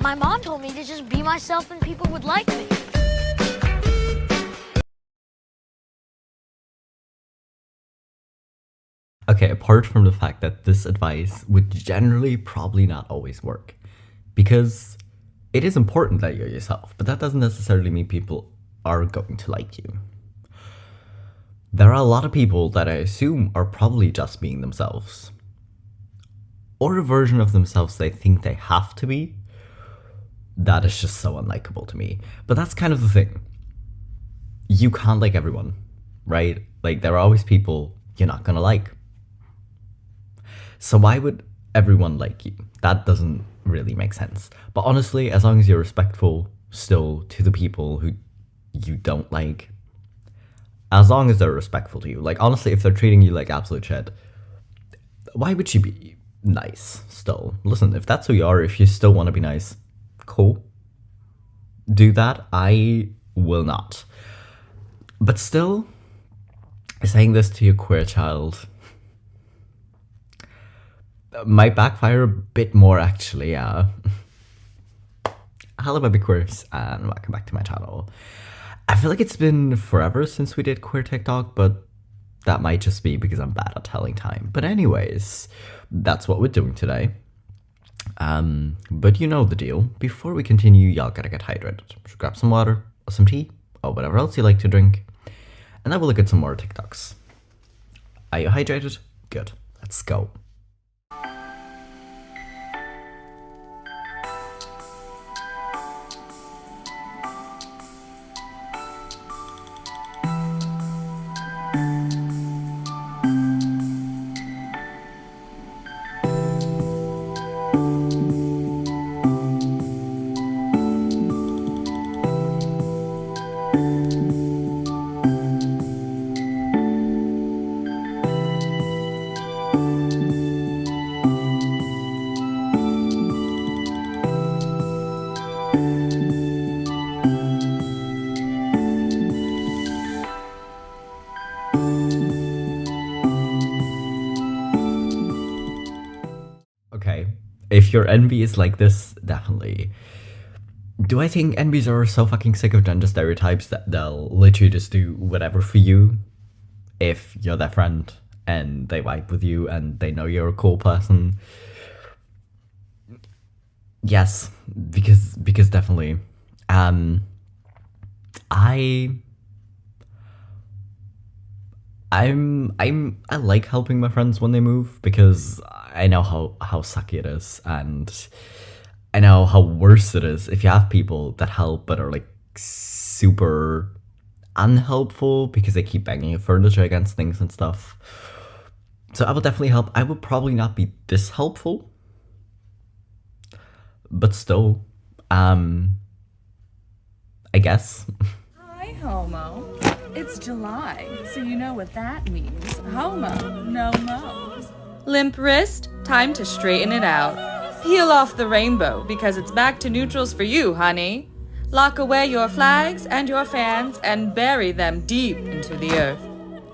My mom told me to just be myself and people would like me. Okay, apart from the fact that this advice would generally probably not always work, because it is important that you're yourself, but that doesn't necessarily mean people are going to like you. There are a lot of people that I assume are probably just being themselves, or a version of themselves they think they have to be. That is just so unlikable to me. But that's kind of the thing. You can't like everyone, right? Like, there are always people you're not gonna like. So why would everyone like you? That doesn't really make sense. But honestly, as long as you're respectful still to the people who you don't like, as long as they're respectful to you, like, honestly, if they're treating you like absolute shit, why would you be nice still? Listen, if that's who you are, if you still want to be nice, cool. Do that. I will not. But still, saying this to your queer child might backfire a bit more, actually, yeah. Hello, BabyQueers, and welcome back to my channel. I feel like it's been forever since we did QueerTok, but that might just be because I'm bad at telling time. But anyways, that's what we're doing today. But you know the deal. Before we continue, y'all gotta get hydrated. So grab some water, or some tea, or whatever else you like to drink, and then we'll look at some more TikToks. Are you hydrated? Good. Let's go. Okay, if your envy is like this, definitely. Do I think envies are so fucking sick of gender stereotypes that they'll literally just do whatever for you if you're their friend and they vibe with you and they know you're a cool person? Yes, because definitely. I like helping my friends when they move because I know how sucky it is, and I know how worse it is if you have people that help but are like super unhelpful because they keep banging your furniture against things and stuff. So I will definitely help. I will probably not be this helpful, but still, I guess. Hi, homo. It's July, so you know what that means. Homo, no mo. Limp wrist, time to straighten it out. Peel off the rainbow, because it's back to neutrals for you, honey. Lock away your flags and your fans and bury them deep into the earth.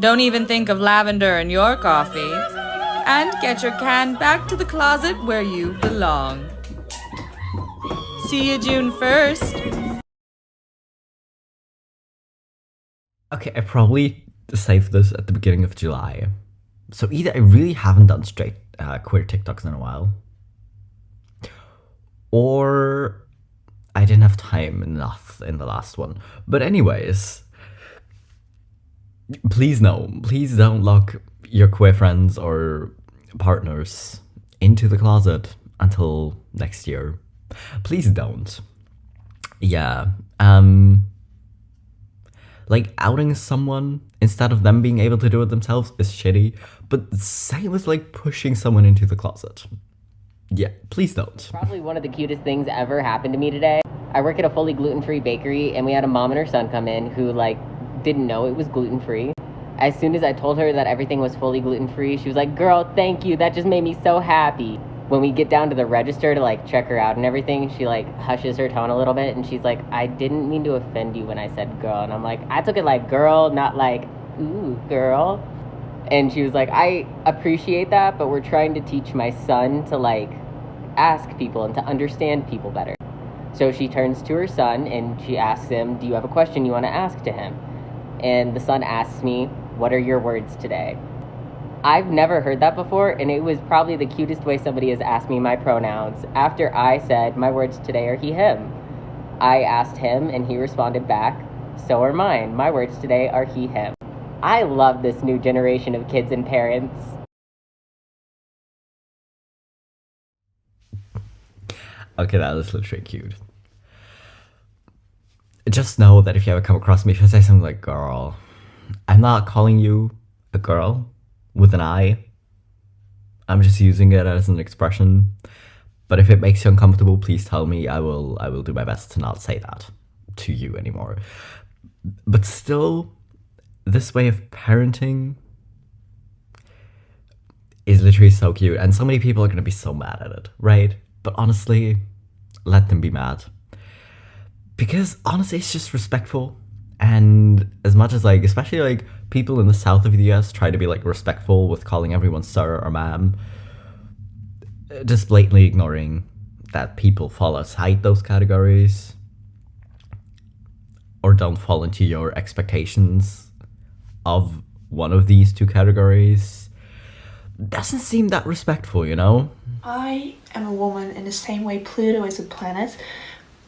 Don't even think of lavender in your coffee. And get your can back to the closet where you belong. See you June 1st. Okay, I probably saved this at the beginning of July. So either I really haven't done straight queer TikToks in a while, or I didn't have time enough in the last one. But anyways, please don't lock your queer friends or partners into the closet until next year. Please don't. Yeah, like, outing someone instead of them being able to do it themselves is shitty, but same as like pushing someone into the closet. Yeah, please don't. Probably one of the cutest things ever happened to me today. I work at a fully gluten-free bakery, and we had a mom and her son come in who didn't know it was gluten-free. As soon as I told her that everything was fully gluten-free, she was like, "Girl, thank you, that just made me so happy." When we get down to the register to check her out and everything, she hushes her tone a little bit, and she's like, "I didn't mean to offend you when I said girl." And I'm like, I took it like girl, not like, ooh, girl. And she was like, "I appreciate that, but we're trying to teach my son to ask people and to understand people better." So she turns to her son and she asks him, do you have a question you want to ask to him? And the son asks me, what are your words today? I've never heard that before, and it was probably the cutest way somebody has asked me my pronouns. After I said, my words today are he, him. I asked him, and he responded back, so are mine. My words today are he, him. I love this new generation of kids and parents. Okay, that is literally cute. Just know that if you ever come across me, if I say something like girl, I'm not calling you a girl with an I. I'm just using it as an expression. But if it makes you uncomfortable, please tell me. I will do my best to not say that to you anymore. But still, this way of parenting is literally so cute. And so many people are going to be so mad at it, right? But honestly, let them be mad. Because honestly, it's just respectful. And as much as like, especially like people in the south of the US try to be like respectful with calling everyone sir or ma'am, just blatantly ignoring that people fall outside those categories or don't fall into your expectations of one of these two categories doesn't seem that respectful, you know? I am a woman in the same way Pluto is a planet,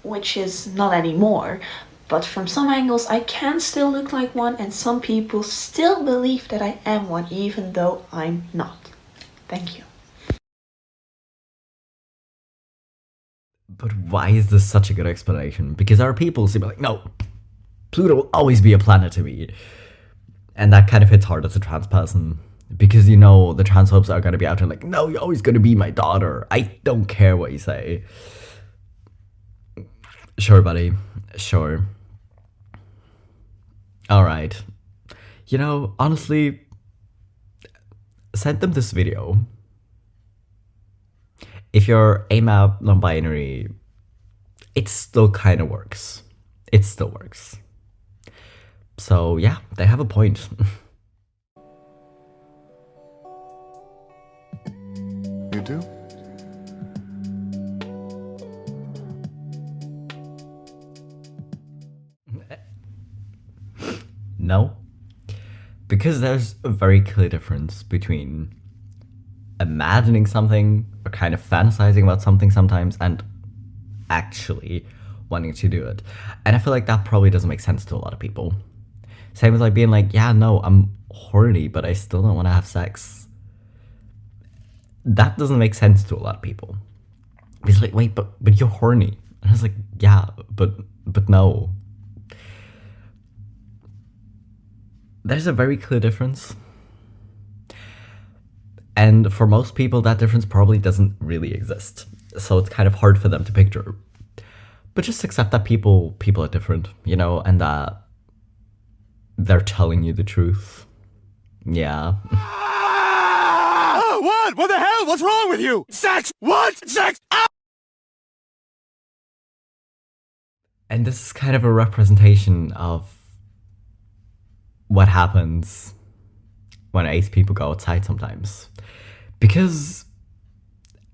which is not anymore. But from some angles, I can still look like one, and some people still believe that I am one, even though I'm not. Thank you. But why is this such a good explanation? Because our people seem like, no, Pluto will always be a planet to me. And that kind of hits hard as a trans person. Because, you know, the transphobes are going to be out there like, no, you're always going to be my daughter. I don't care what you say. Sure, buddy. Sure. Alright. You know, honestly, send them this video. If you're AMAP, non-binary, it still kind of works. It still works. So yeah, they have a point. You do? No. Because there's a very clear difference between imagining something or kind of fantasizing about something sometimes and actually wanting to do it. And I feel like that probably doesn't make sense to a lot of people. Same as like being like, yeah, no, I'm horny, but I still don't want to have sex. That doesn't make sense to a lot of people. It's like, wait, but you're horny. And I was like, yeah, but no. There's a very clear difference. And for most people, that difference probably doesn't really exist. So it's kind of hard for them to picture. But just accept that people are different, you know, and that they're telling you the truth. Yeah. What? What the hell? What's wrong with you? Sex? What? Sex? Ah! And this is kind of a representation of what happens when ace people go outside sometimes. Because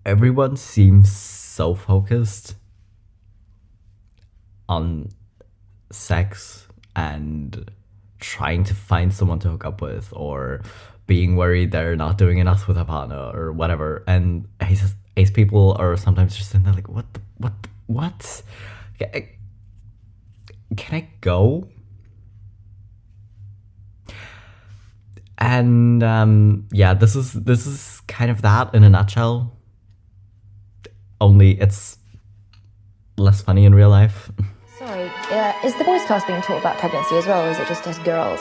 everyone seems so focused on sex and trying to find someone to hook up with or being worried they're not doing enough with a partner or whatever. And ace people are sometimes just sitting there like, what? Can I go? And yeah, this is kind of that in a nutshell. Only it's less funny in real life. Sorry, is the boys' class being taught about pregnancy as well, or is it just us girls?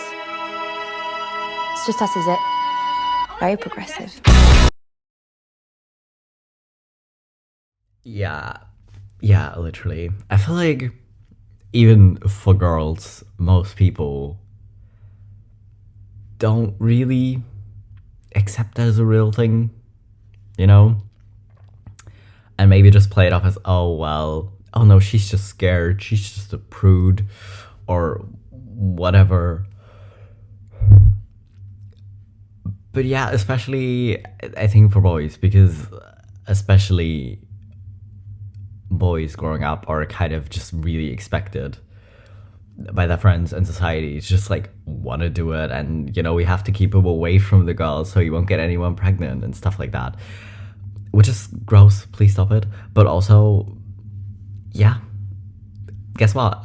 It's just us, is it? Very progressive. Yeah, literally. I feel like even for girls, most people don't really accept that as a real thing, you know? And maybe just play it off as, oh, well, oh no, she's just scared, she's just a prude, or whatever. But yeah, especially, I think for boys, because especially boys growing up are kind of just really expected by their friends and society. It's just like, want to do it, and you know, we have to keep him away from the girls so he won't get anyone pregnant and stuff like that, which is gross. Please stop it. But also, yeah, guess what,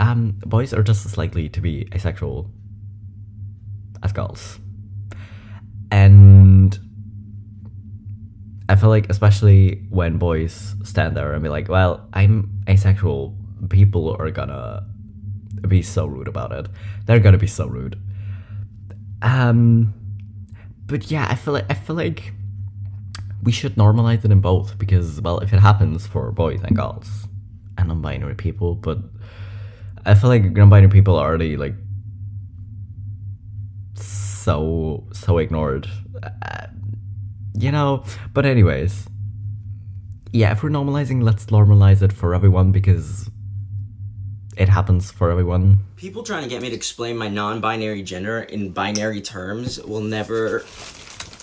boys are just as likely to be asexual as girls. And I feel like, especially when boys stand there and be like, well, I'm asexual, people are gonna be so rude about it. They're gonna be so rude. But yeah, I feel like we should normalize it in both, because, well, if it happens for boys and girls and non-binary people, but I feel like non-binary people are already like so ignored, you know. But anyways, yeah, if we're normalizing, let's normalize it for everyone, because it happens for everyone. People trying to get me to explain my non-binary gender in binary terms will never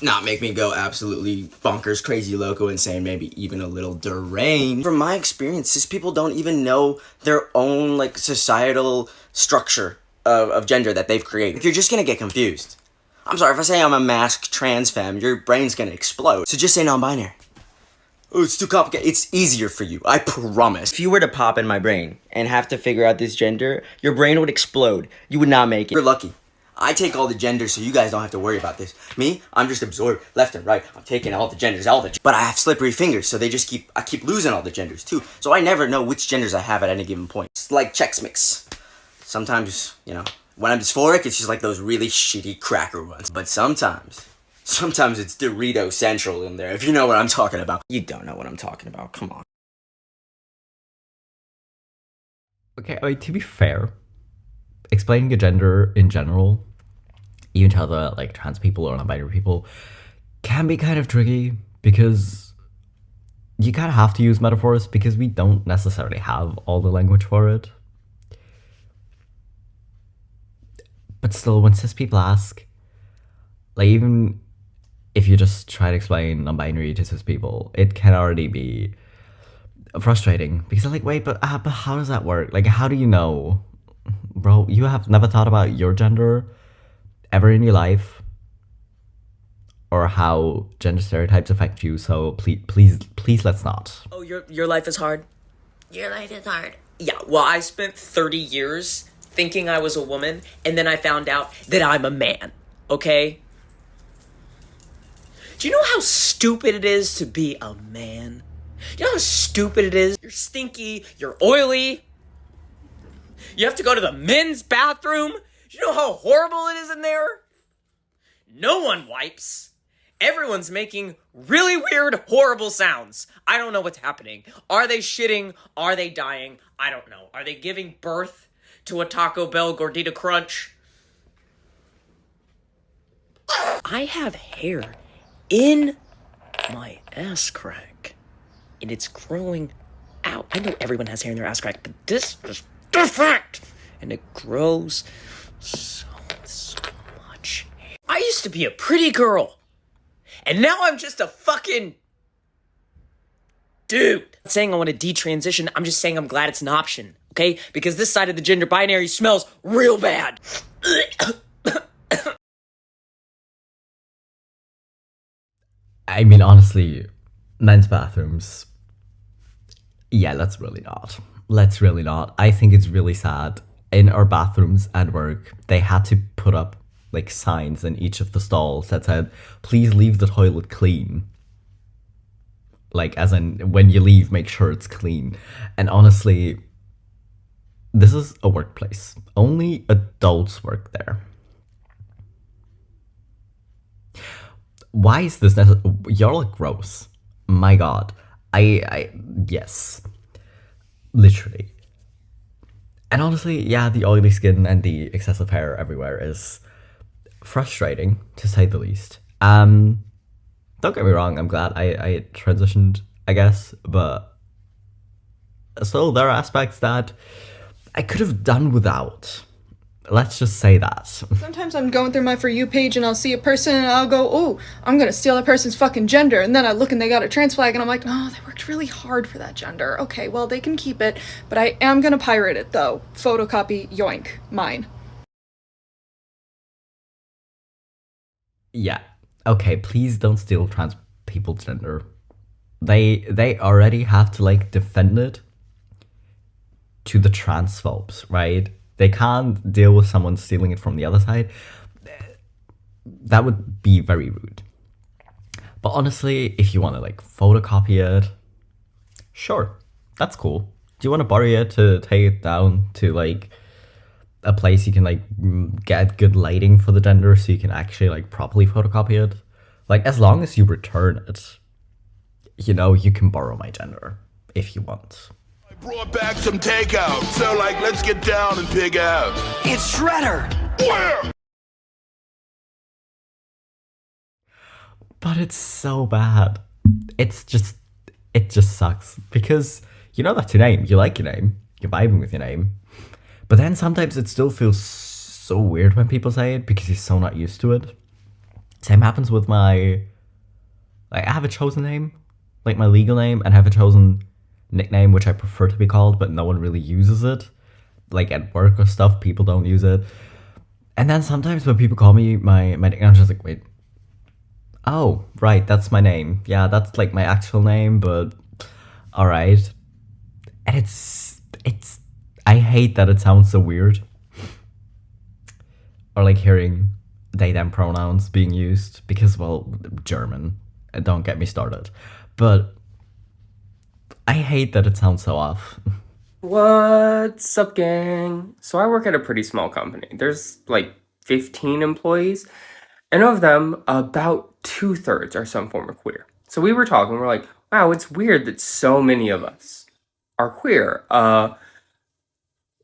not make me go absolutely bonkers, crazy, loco, insane, maybe even a little deranged. From my experience, cis people don't even know their own, like, societal structure of gender that they've created. You're just gonna get confused. I'm sorry, if I say I'm a masked trans femme, your brain's gonna explode. So just say non-binary. Oh, it's too complicated. It's easier for you, I promise. If you were to pop in my brain and have to figure out this gender, your brain would explode. You would not make it. You're lucky. I take all the genders so you guys don't have to worry about this. Me, I'm just absorbed left and right. I'm taking all the genders, but I have slippery fingers, so I keep losing all the genders too. So I never know which genders I have at any given point. It's like Chex Mix. Sometimes, you know, when I'm dysphoric, it's just like those really shitty cracker ones. But sometimes it's Dorito Central in there, if you know what I'm talking about. You don't know what I'm talking about, come on. Okay, I mean, to be fair, explaining a gender in general, even to other, like, trans people or non-binary people, can be kind of tricky, because you kind of have to use metaphors, because we don't necessarily have all the language for it. But still, when cis people ask, like, even if you just try to explain non-binary to cis people, it can already be frustrating, because they're like, wait, but how does that work? Like, how do you know? Bro, you have never thought about your gender ever in your life, or how gender stereotypes affect you, so please let's not. Oh, your life is hard? Your life is hard. Yeah, well, I spent 30 years thinking I was a woman, and then I found out that I'm a man, okay? Do you know how stupid it is to be a man? Do you know how stupid it is? You're stinky, you're oily, you have to go to the men's bathroom. Do you know how horrible it is in there? No one wipes. Everyone's making really weird, horrible sounds. I don't know what's happening. Are they shitting? Are they dying? I don't know. Are they giving birth to a Taco Bell Gordita Crunch? I have hair in my ass crack, and it's growing out. I know everyone has hair in their ass crack, but this is different, and it grows so much. I used to be a pretty girl, and now I'm just a fucking dude. I'm not saying I want to detransition, I'm just saying I'm glad it's an option, okay? Because this side of the gender binary smells real bad. I mean, honestly, men's bathrooms, yeah, let's really not. I think it's really sad. In our bathrooms at work, they had to put up, like, signs in each of the stalls that said, please leave the toilet clean. Like, as in, when you leave, make sure it's clean. And honestly, this is a workplace. Only adults work there. Why is this necessary? Y'all look gross. My god. Yes. Literally. And honestly, yeah, the oily skin and the excessive hair everywhere is frustrating, to say the least. Don't get me wrong, I'm glad I transitioned, I guess, but still, there are aspects that I could have done without. Let's just say that. Sometimes I'm going through my For You page and I'll see a person and I'll go, oh, I'm gonna steal that person's fucking gender. And then I look and they got a trans flag and I'm like, oh, they worked really hard for that gender. Okay, well, they can keep it, but I am gonna pirate it though. Photocopy, yoink, mine. Yeah. Okay, please don't steal trans people's gender. They already have to like defend it to the transphobes, right? They can't deal with someone stealing it from the other side. That would be very rude. But honestly, if you want to like photocopy it, sure, that's cool. Do you want to bury it to take it down to like a place you can like get good lighting for the gender so you can actually like properly photocopy it? Like, as long as you return it, you know, you can borrow my gender if you want. I brought back some takeout, so like, let's get down and pig out. It's Shredder! Where? But it's so bad. It just sucks. Because you know that's your name. You like your name. You're vibing with your name. But then sometimes it still feels so weird when people say it because you're so not used to it. Same happens with my... Like, I have a chosen name. Like, my legal name. And I have a chosen nickname, which I prefer to be called, but no one really uses it. Like, at work or stuff, people don't use it. And then sometimes when people call me my nickname, I'm just like, wait. Oh, right, that's my name. Yeah, that's, like, my actual name, but... Alright. And it's... I hate that it sounds so weird. Or, like, hearing they, them pronouns being used. Because, well, German. Don't get me started. But... I hate that it sounds so off. What's up, gang? So I work at a pretty small company. There's like 15 employees, and of them, about 2/3 are some form of queer. So we were talking, we're like, wow, it's weird that so many of us are queer.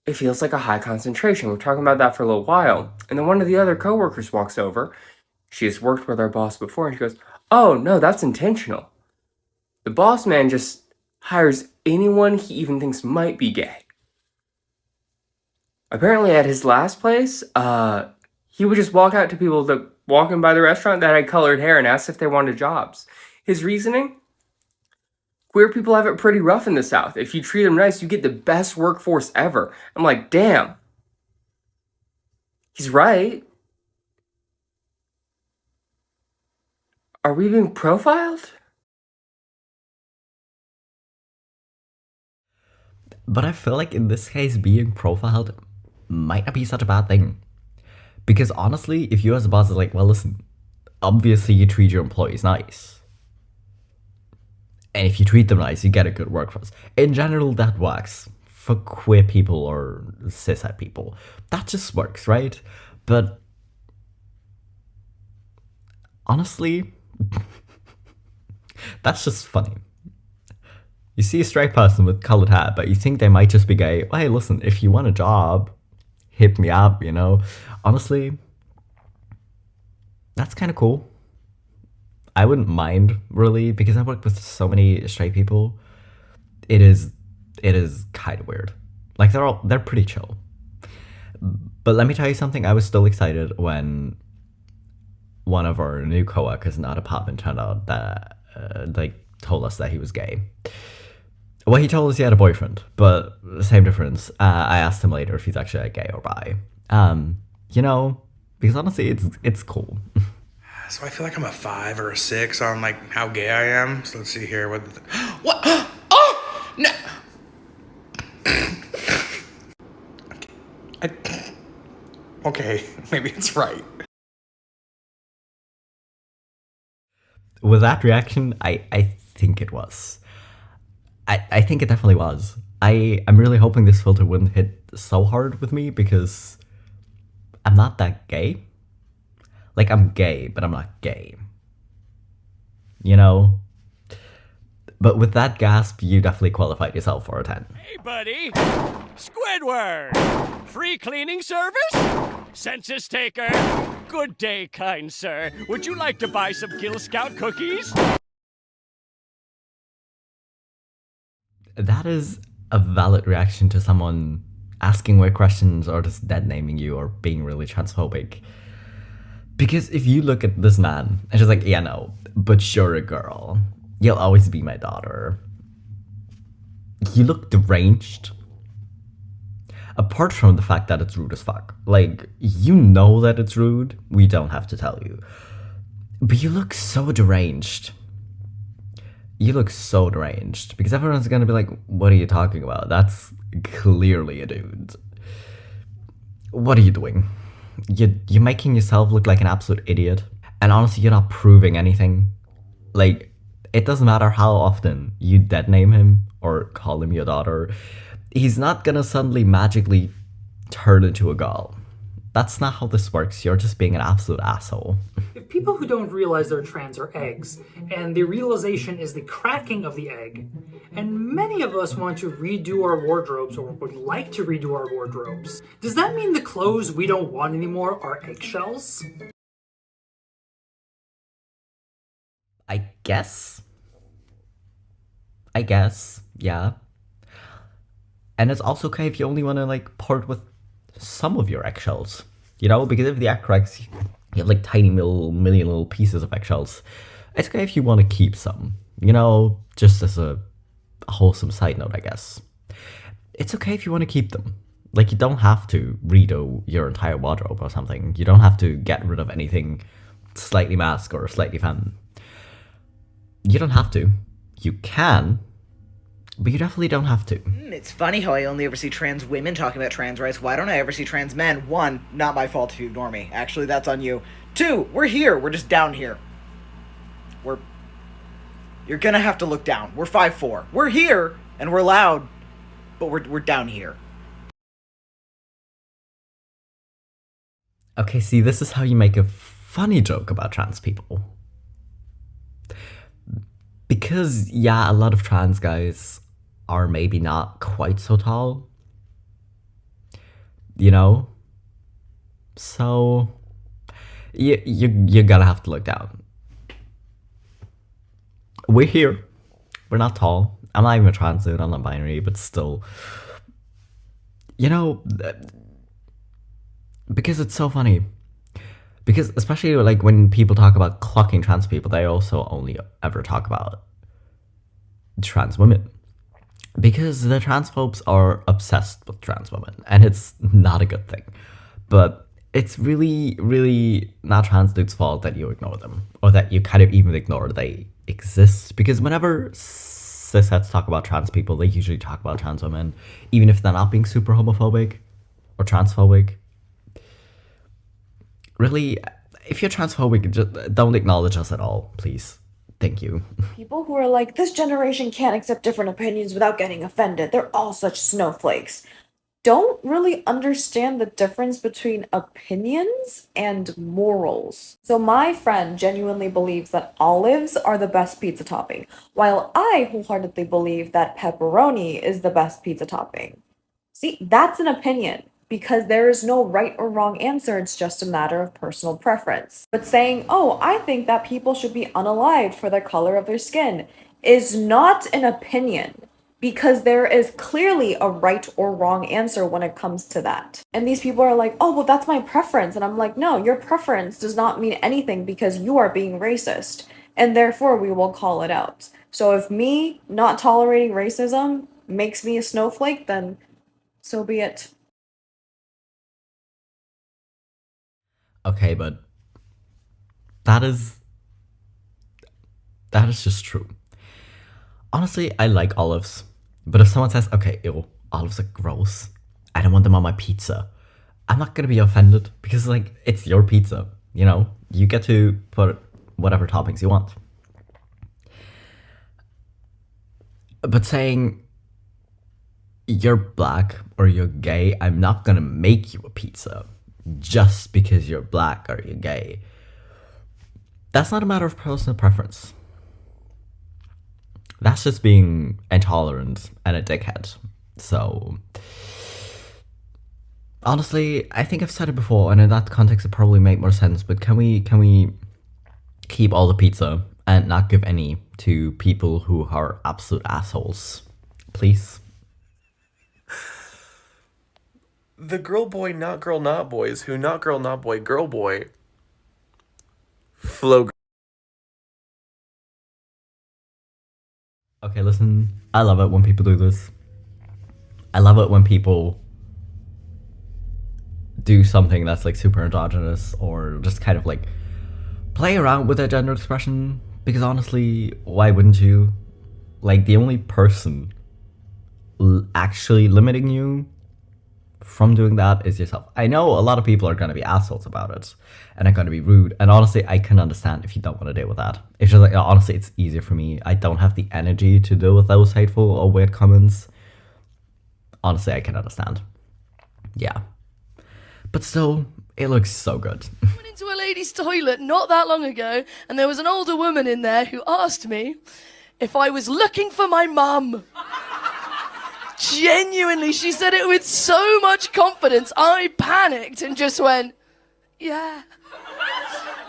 It feels like a high concentration. We're talking about that for a little while. And then one of the other coworkers walks over. She has worked with our boss before, and she goes, oh, no, that's intentional. The boss man just hires anyone he even thinks might be gay. Apparently at his last place, he would just walk out to people that walking by the restaurant that had colored hair and ask if they wanted jobs. His reasoning? Queer people have it pretty rough in the South. If you treat them nice, you get the best workforce ever. I'm like, damn. He's right. Are we being profiled? But I feel like in this case, being profiled might not be such a bad thing. Because honestly, if you as a boss is like, well, listen, obviously you treat your employees nice. And if you treat them nice, you get a good workforce. In general, that works. For queer people or cishet people. That just works, right? But honestly, that's just funny. You see a straight person with colored hair, but you think they might just be gay. Well, hey, listen, if you want a job, hit me up, you know? Honestly, that's kind of cool. I wouldn't mind, really, because I work with so many straight people. It is kind of weird. Like, they're pretty chill. But let me tell you something, I was still excited when one of our new coworkers in our department turned out that, told us that he was gay. Well, he told us he had a boyfriend, but same difference. I asked him later if he's actually like, gay or bi. You know, because honestly, it's cool. So I feel like I'm a 5 or a 6 on like how gay I am. So let's see here. What? Oh no. Okay, maybe it's right. With that reaction, I think it was. I think it definitely was. I'm really hoping this filter wouldn't hit so hard with me because I'm not that gay. Like, I'm gay, but I'm not gay. You know? But with that gasp, you definitely qualified yourself for a 10. Hey, buddy! Squidward! Free cleaning service? Census taker? Good day, kind sir. Would you like to buy some Girl Scout cookies? That is a valid reaction to someone asking weird questions or just dead naming you or being really transphobic. Because if you look at this man and just like, yeah, no, but you're a girl. You'll always be my daughter. You look deranged. Apart from the fact that it's rude as fuck. Like, you know that it's rude. We don't have to tell you. But you look so deranged. You look so deranged. Because everyone's gonna be like, what are you talking about? That's clearly a dude. What are you doing? You're making yourself look like an absolute idiot. And honestly, you're not proving anything. Like, it doesn't matter how often you dead name him or call him your daughter. He's not gonna suddenly magically turn into a girl. That's not how this works. You're just being an absolute asshole. If people who don't realize they're trans are eggs, and the realization is the cracking of the egg, and many of us want to redo our wardrobes or would like to redo our wardrobes, does that mean the clothes we don't want anymore are eggshells? I guess, yeah. And it's also okay if you only want to, like, part with some of your eggshells, you know? Because if the egg cracks, you have, like, tiny million little pieces of eggshells. It's okay if you want to keep some, you know? Just as a wholesome side note, I guess. It's okay if you want to keep them. Like, you don't have to redo your entire wardrobe or something. You don't have to get rid of anything slightly masc or slightly femme. You don't have to. You can, but you definitely don't have to. It's funny how I only ever see trans women talking about trans rights. Why don't I ever see trans men? One, not my fault if you ignore me. Actually, that's on you. Two, we're here. We're just down here. You're gonna have to look down. We're 5'4". We're here, and we're loud, but we're down here. Okay, see, this is how you make a funny joke about trans people. Because, yeah, a lot of trans guys are maybe not quite so tall. You know? So, you're gonna have to look down. We're here. We're not tall. I'm not even a trans dude, I'm not binary, but still. You know, because it's so funny. Because especially like when people talk about clocking trans people, they also only ever talk about trans women. Because the transphobes are obsessed with trans women, and it's not a good thing. But it's really, really not trans dudes' fault that you ignore them, or that you kind of even ignore they exist. Because whenever cisheads talk about trans people, they usually talk about trans women, even if they're not being super homophobic or transphobic. Really, if you're transphobic, just don't acknowledge us at all, please. Thank you. People who are like, this generation can't accept different opinions without getting offended. They're all such snowflakes. Don't really understand the difference between opinions and morals. So my friend genuinely believes that olives are the best pizza topping, while I wholeheartedly believe that pepperoni is the best pizza topping. See, that's an opinion. Because there is no right or wrong answer, it's just a matter of personal preference. But saying, oh, I think that people should be unalived for the color of their skin is not an opinion, because there is clearly a right or wrong answer when it comes to that. And these people are like, oh, well, that's my preference. And I'm like, no, your preference does not mean anything because you are being racist, and therefore we will call it out. So if me not tolerating racism makes me a snowflake, then so be it. Okay, but that is just true. Honestly, I like olives, but if someone says, okay, ew, olives are gross, I don't want them on my pizza, I'm not gonna be offended, because like, it's your pizza, you know? You get to put whatever toppings you want. But saying you're black or you're gay, I'm not gonna make you a pizza just because you're black or you're gay. That's not a matter of personal preference. That's just being intolerant and a dickhead. So, honestly, I think I've said it before, and in that context it probably make more sense, but can we keep all the pizza and not give any to people who are absolute assholes? Please? the girl boy, not girl, not boys who not girl, not boy, girl boy. Flow. Okay, listen, I love it when people do this. I love it when people do something that's like super androgynous or just kind of like play around with their gender expression, because honestly, why wouldn't you? Like, the only person actually limiting you from doing that is yourself. I know a lot of people are going to be assholes about it and are going to be rude, and honestly, I can understand if you don't want to deal with that. It's just like, honestly, it's easier for me. I don't have the energy to deal with those hateful or weird comments. Honestly, I can understand. Yeah. But still, it looks so good. I went into a lady's toilet not that long ago, and there was an older woman in there who asked me if I was looking for my mum. Genuinely, she said it with so much confidence, I panicked and just went, yeah.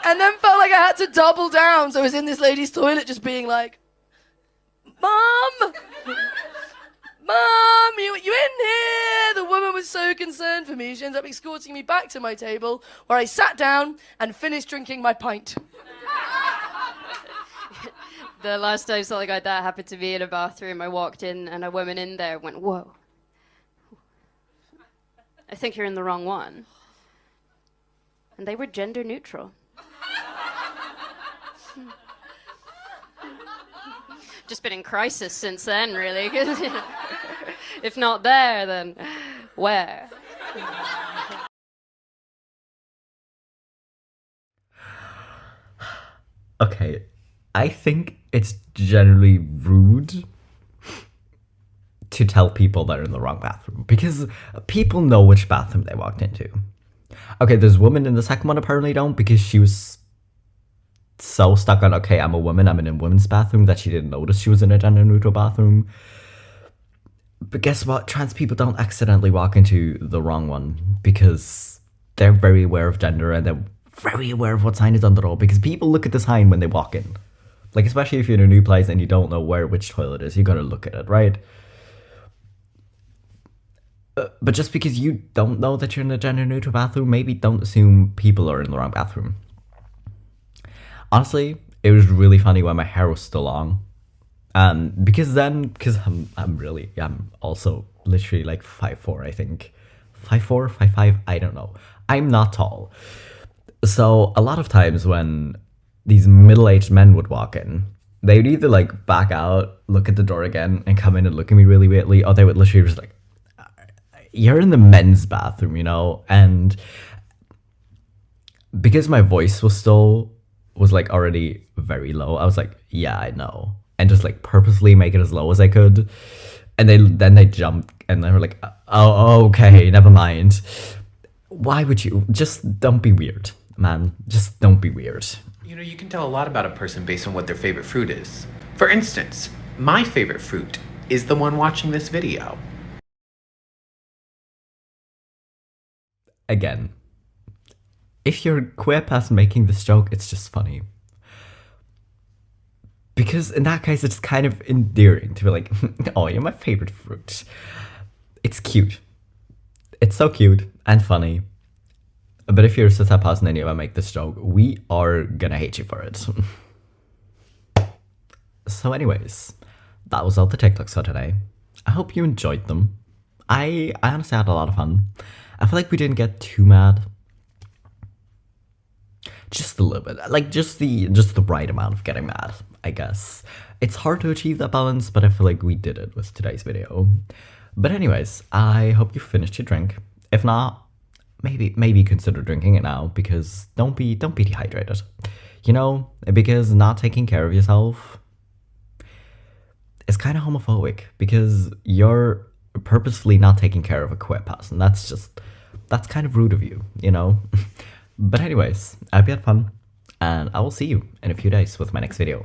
And then felt like I had to double down, so I was in this lady's toilet just being like, Mum! Mum, you in here? The woman was so concerned for me, she ended up escorting me back to my table, where I sat down and finished drinking my pint. The last time something like that happened to me in a bathroom, I walked in and a woman in there went, whoa. I think you're in the wrong one. And they were gender neutral. Just been in crisis since then, really. If not there, then where? Okay, I think it's generally rude to tell people they're in the wrong bathroom, because people know which bathroom they walked into. Okay, this woman in the second one apparently don't, because she was so stuck on, okay, I'm a woman, I'm in a women's bathroom, that she didn't notice she was in a gender neutral bathroom. But guess what? Trans people don't accidentally walk into the wrong one, because they're very aware of gender and they're very aware of what sign is on the door, because people look at the sign when they walk in. Like, especially if you're in a new place and you don't know which toilet is, you gotta look at it, right? But just because you don't know that you're in a gender neutral bathroom, maybe don't assume people are in the wrong bathroom. Honestly, it was really funny when my hair was still long. Because I'm also literally like 5'4", I think. 5'4", 5'5", I don't know. I'm not tall. So a lot of times when these middle-aged men would walk in, they would either like back out, look at the door again, and come in and look at me really weirdly, or they would literally just like, you're in the men's bathroom, you know? And because my voice was like already very low, I was like, yeah, I know. And just like purposely make it as low as I could. And then they jumped and they were like, oh, okay, never mind. Why would you? Just don't be weird, man. Just don't be weird. You know, you can tell a lot about a person based on what their favorite fruit is. For instance, my favorite fruit is the one watching this video. Again, if you're a queer person making this joke, it's just funny. Because in that case, it's kind of endearing to be like, oh, you're my favorite fruit. It's cute. It's so cute and funny. But if you're a cis person and you ever make this joke, we are gonna hate you for it. So anyways, that was all the TikToks for today. I hope you enjoyed them. I honestly had a lot of fun. I feel like we didn't get too mad. Just a little bit. Like, just the right amount of getting mad, I guess. It's hard to achieve that balance, but I feel like we did it with today's video. But anyways, I hope you finished your drink. If not, maybe consider drinking it now, because don't be dehydrated. You know, because not taking care of yourself is kind of homophobic, because you're purposefully not taking care of a queer person. That's kind of rude of you, you know? But anyways, I hope you had fun, and I will see you in a few days with my next video.